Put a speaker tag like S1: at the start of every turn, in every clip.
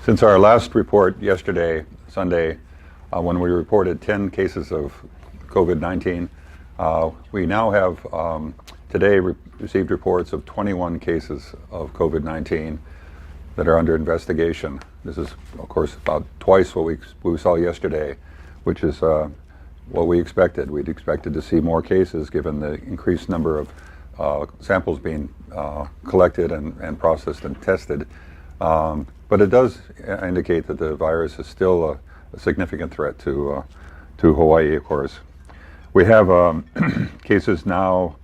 S1: Since our last report yesterday, Sunday, when we reported 10 cases of COVID-19, we now have today received reports of 21 cases of COVID-19 that are under investigation. This is, of course, about twice what we saw yesterday, which is what we expected. We'd expected to see more cases given the increased number of samples being collected and processed and tested. But it does indicate that the virus is still a significant threat to Hawaii, of course. We have cases now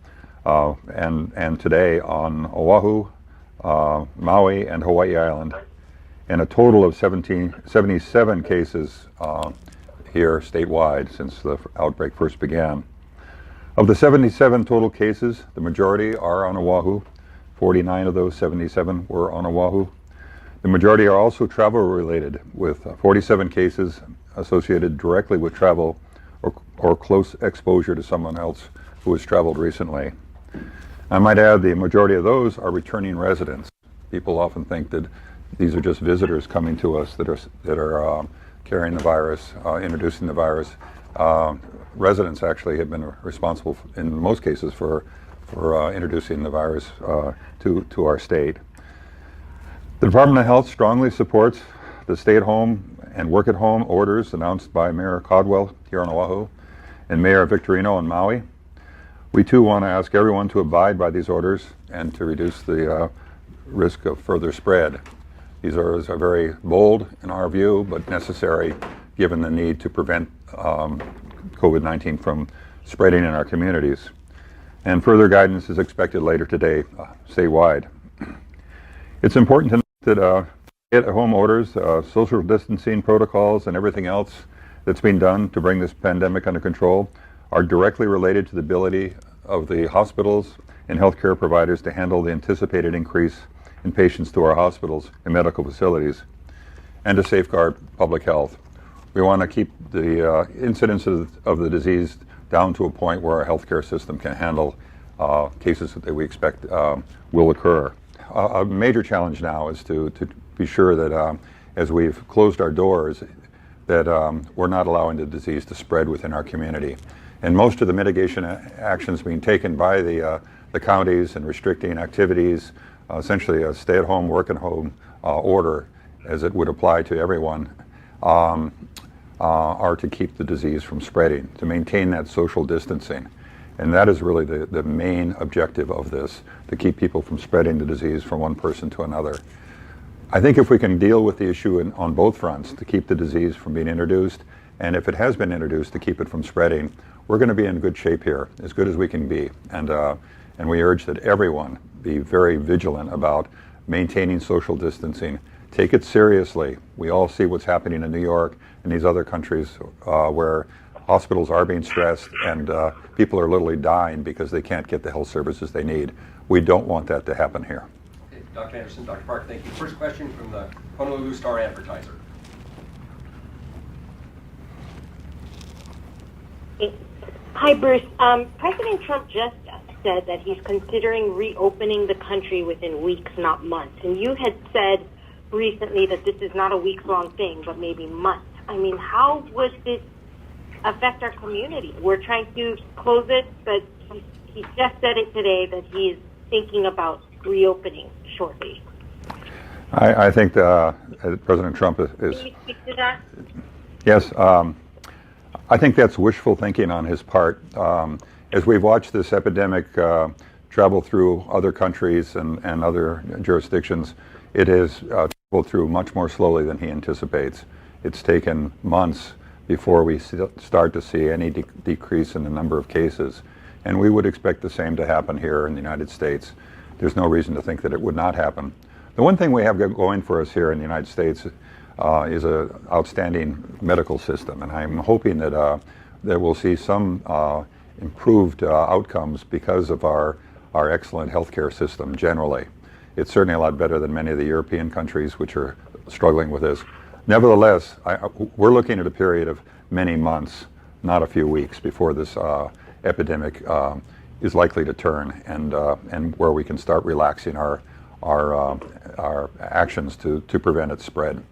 S1: and today on Oahu, Maui, and Hawaii Island, and a total of 77 cases here statewide since the outbreak first began. Of the 77 total cases, the majority are on Oahu. 49 of those 77 were on Oahu. The majority are also travel-related, with 47 cases associated directly with travel or close exposure to someone else who has traveled recently. I might add the majority of those are returning residents. People often think that these are just visitors coming to us that are carrying the virus, introducing the virus. Residents actually have been responsible in most cases for introducing the virus to our state. The Department of Health strongly supports the stay-at-home and work-at-home orders announced by Mayor Caldwell here on Oahu and Mayor Victorino on Maui. We too want to ask everyone to abide by these orders and to reduce the risk of further spread. These orders are very bold in our view, but necessary given the need to prevent COVID-19 from spreading in our communities. And further guidance is expected later today, statewide. It's important to note that stay-at-home orders, social distancing protocols, and everything else that's being done to bring this pandemic under control are directly related to the ability of the hospitals and healthcare providers to handle the anticipated increase in patients to our hospitals and medical facilities, and to safeguard public health. We want to keep the incidence of the disease down to a point where our healthcare system can handle cases that we expect will occur. A major challenge now is to be sure that as we've closed our doors, that we're not allowing the disease to spread within our community. And most of the mitigation actions being taken by the counties and restricting activities, essentially a stay-at-home, work-at-home order, as it would apply to everyone, are to keep the disease from spreading, to maintain that social distancing. And that is really the main objective of this, to keep people from spreading the disease from one person to another. I think if we can deal with the issue on both fronts, to keep the disease from being introduced, and if it has been introduced, to keep it from spreading, we're going to be in good shape here, as good as we can be. And we urge that everyone be very vigilant about maintaining social distancing. Take it seriously. We all see what's happening in New York and these other countries where hospitals are being stressed and people are literally dying because they can't get the health services they need. We don't want that to happen here.
S2: Okay, Dr. Anderson, Dr. Park, thank you. First question from the Honolulu Star-Advertiser.
S3: Hi, Bruce. President Trump just said that he's considering reopening the country within weeks, not months. And you had said recently that this is not a weeks-long thing, but maybe months. I mean, how would this affect our community? We're trying to close it, but he just said it today that he is thinking about reopening shortly.
S1: I think President Trump is...
S3: Can you speak to that?
S1: Yes. I think that's wishful thinking on his part. As we've watched this epidemic travel through other countries and other jurisdictions, it has traveled through much more slowly than he anticipates. It's taken months before we start to see any decrease in the number of cases. And we would expect the same to happen here in the United States. There's no reason to think that it would not happen. The one thing we have going for us here in the United States is an outstanding medical system, and I'm hoping that we'll see some improved outcomes because of our excellent healthcare system generally. It's certainly a lot better than many of the European countries which are struggling with this. Nevertheless, we're looking at a period of many months, not a few weeks, before this epidemic is likely to turn and where we can start relaxing our actions to prevent its spread.